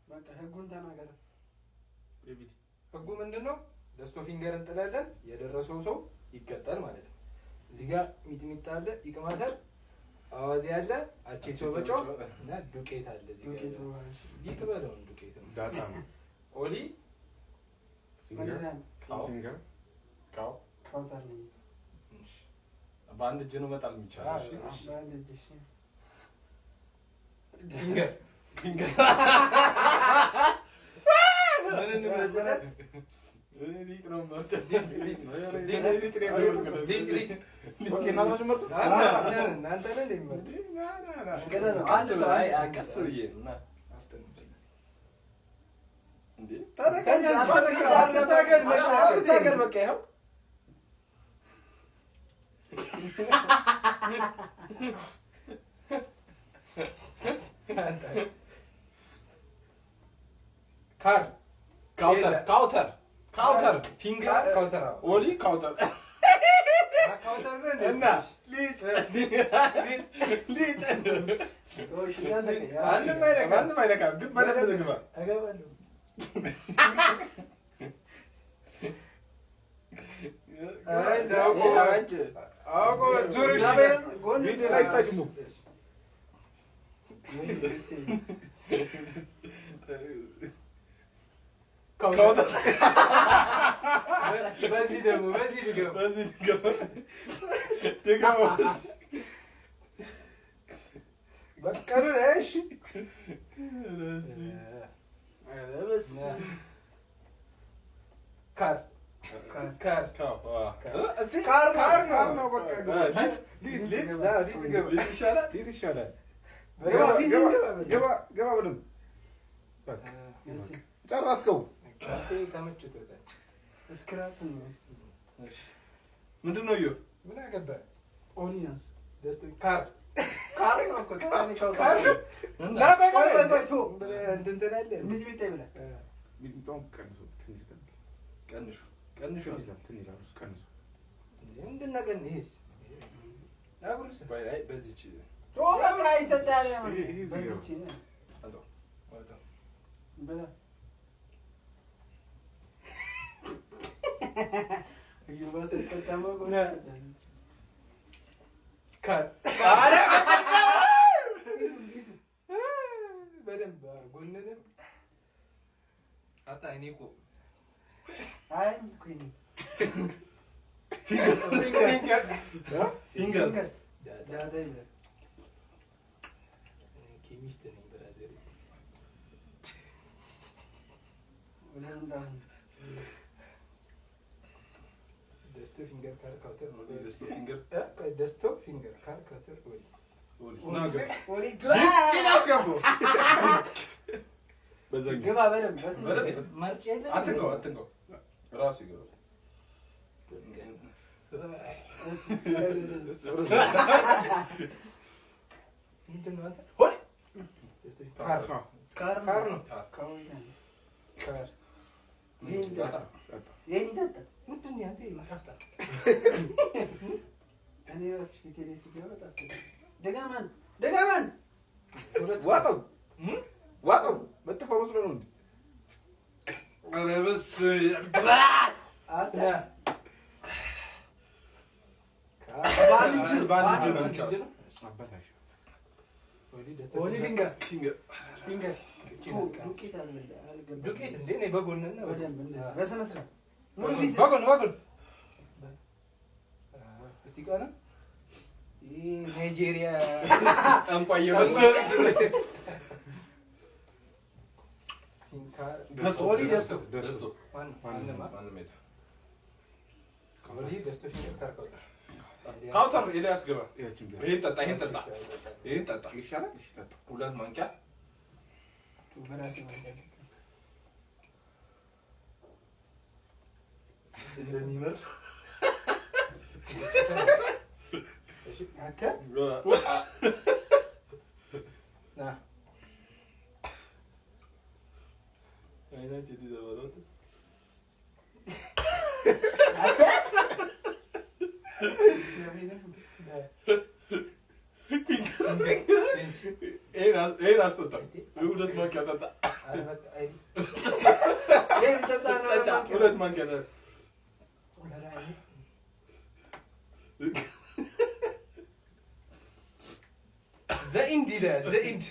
በቃ ህጉን ተናገር። ህጉ ምንድነው? ደስቶ ፊንገር እንጥላለን። የደረሰው ሰው ይቀጣል ማለት ነው። እዚህ ጋር ሚጥሚጣ አለ፣ ይቅማታል። አዋዜ አለ፣ አቼቶ በጨው እና ዱቄት አለ። እዚህ ጋር ሊጥ በለውን ዱቄት ነው። ዳጣ ነው። ኦሊ ፊንገር ካውተር ነው። በአንድ እጅ ነው መጣል የሚቻለው። እሺ በአንድ እጅ። እሺ ፊንገር ምን እንበለት? ሊጥ ነው መርጨት። ሊጥ እናንተ ነን የሚመርጡት። ቀስ ብዬ ነው እንዴ? ታገል በቃ ይኸው ካውተር ፊንገር ካውተር ኦሊ ካውተር እና ሊጥ ማንም አይነካም። ግን በደንብ ዝግባ እገባለሁ። በዚህ ደግሞ በቀሩ እሺ ካር ነው በቃ ሊጥ ይሻላል። ገባ በደምብ ጨረስከው። ምንድን ነው? ምን አገባህ? ኦኒየንስ ካር ነው እኮ እንትን ትላለህ። ሚጥሚጣ ይብላል። ሚጥሚጣውን ቀንሹ ይላል። ትንሽ ቀንሱ። ምንድን ነው ግን ይሄስ? አጉርስ በዚህች ምን አይሰጣል? በዚህች በላ ይባስ ተቀጣመው ጎና ካር በደንብ ጎንንም አታ እኔ እኮ አይ ኩኝ ፊንገር ዳዳ ይላል። ኬሚስት ነኝ ብራዘር። ደስቶ ፊንገር ካር ካውተር ነው። ደስቶ ፊንገር ካር ካውተር ኦሊ ግባ በደምብ ማርጭ የለም። አትንከው ራሱ ይገባል። ምንድን ነው አንተ? ካር ነው። ይሄን ይጠጣ። ምንድን ነው አንተ? ማካፍታ እኔ እራስሽ ፊቴ ላይ ሲገባ ጠጣ። ደጋማን ዋጠው መጥፋው መስሎ ነው እንዴ? ኧረ በስመ አብ ባንድ ነው። አባታሽ ኦሊ ፊንገር ዱቄት እንዴ ነው በጎንና በደንብ እንደዚህ በስነ ስርዓት በጎን እስቲ ቀና ይሄ ናይጄሪያ ጠንቋይ ደስቶ ካውተር ኤልያስ ገባ። ይሄን ጠጣ ይሻላል። እሺ ጠጣ። 2 ማንኪያ እንደሚመር ና አይናችን ይዘባለው ይሄን አስጠጣ። 2 ማንኪያ ጠጣ። ሁለት ማንኪያ ዘኢንድ ይላል ዘኢንድ